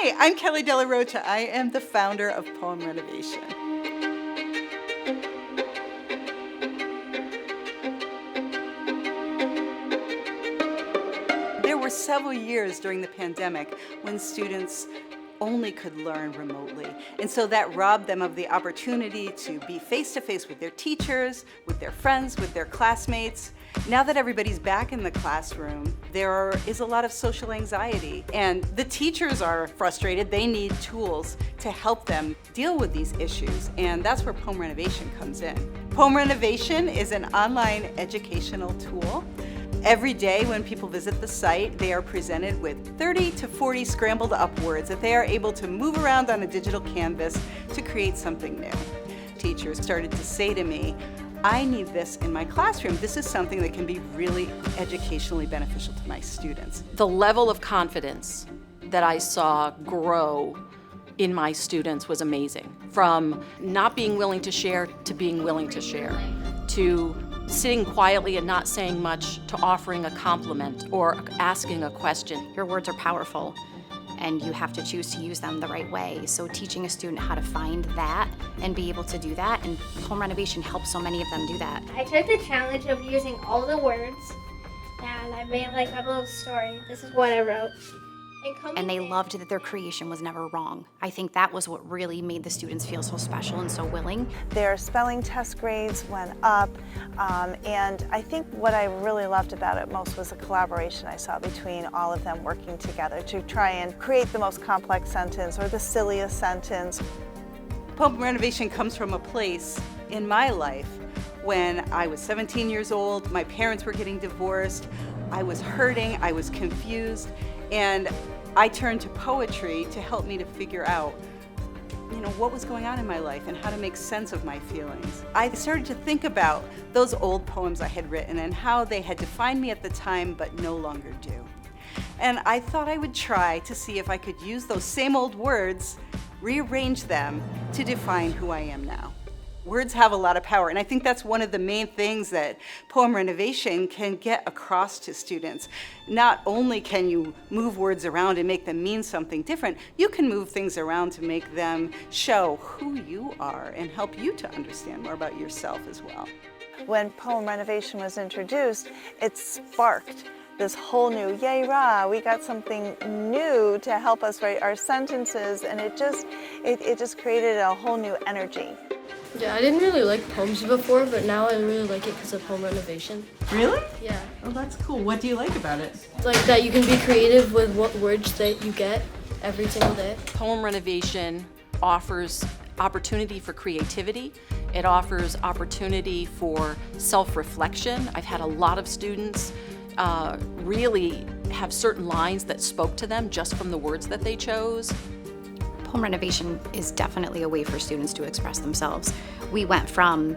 Hi, I'm Kelly Della Rocha. I am the founder of Poem Renovation. There were several years during the pandemic when students only could learn remotely. And so that robbed them of the opportunity to be face-to-face with their teachers, with their friends, with their classmates. Now that everybody's back in the classroom, there is a lot of social anxiety, and the teachers are frustrated. They need tools to help them deal with these issues, and that's where Poem Renovation comes in. Poem Renovation is an online educational tool. Every day when people visit the site, they are presented with 30 to 40 scrambled up words that they are able to move around on a digital canvas to create something new. Teachers started to say to me, I need this in my classroom. This is something that can be really educationally beneficial to my students. The level of confidence that I saw grow in my students was amazing. From not being willing to share to being willing to share, to sitting quietly and not saying much, to offering a compliment or asking a question. Your words are powerful, and you have to choose to use them the right way. So teaching a student how to find that and be able to do that, and Poem Renovation helps so many of them do that. I took the challenge of using all the words, and I made like a little story. This is what I wrote. And they loved that their creation was never wrong. I think that was what really made the students feel so special and so willing. Their spelling test grades went up, and I think what I really loved about it most was the collaboration I saw between all of them working together to try and create the most complex sentence or the silliest sentence. Poem Renovation comes from a place in my life when I was 17 years old, my parents were getting divorced, I was hurting, I was confused, and I turned to poetry to help me to figure out, what was going on in my life and how to make sense of my feelings. I started to think about those old poems I had written and how they had defined me at the time but no longer do. And I thought I would try to see if I could use those same old words, rearrange them to define who I am now. Words have a lot of power, and I think that's one of the main things that Poem Renovation can get across to students. Not only can you move words around and make them mean something different, you can move things around to make them show who you are and help you to understand more about yourself as well. When Poem Renovation was introduced, it sparked this whole new, yay rah, we got something new to help us write our sentences, and it just created a whole new energy. Yeah, I didn't really like poems before, but now I really like it because of Poem Renovation. Really? Yeah. Oh, that's cool. What do you like about it? It's like that you can be creative with what words that you get every single day. Poem Renovation offers opportunity for creativity. It offers opportunity for self-reflection. I've had a lot of students really have certain lines that spoke to them just from the words that they chose. Poem Renovation is definitely a way for students to express themselves. We went from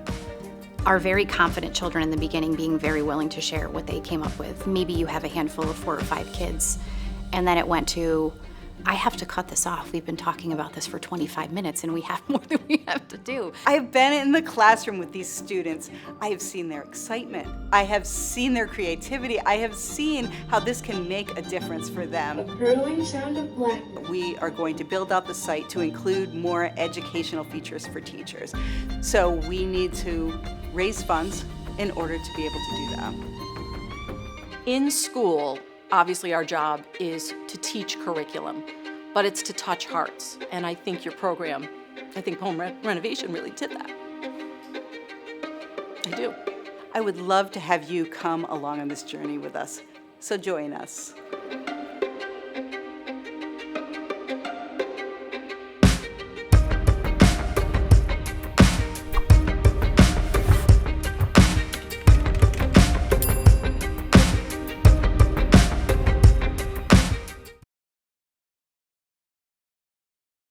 our very confident children in the beginning being very willing to share what they came up with. Maybe you have a handful of 4 or 5 kids, and then it went to, I have to cut this off. We've been talking about this for 25 minutes and we have more than we have to do. I've been in the classroom with these students. I have seen their excitement. I have seen their creativity. I have seen how this can make a difference for them. The hurtling sound of black. We are going to build out the site to include more educational features for teachers. So we need to raise funds in order to be able to do that. In school, obviously our job is to teach curriculum, but it's to touch hearts. And I think your program, Poem Renovation really did that. I do. I would love to have you come along on this journey with us. So join us.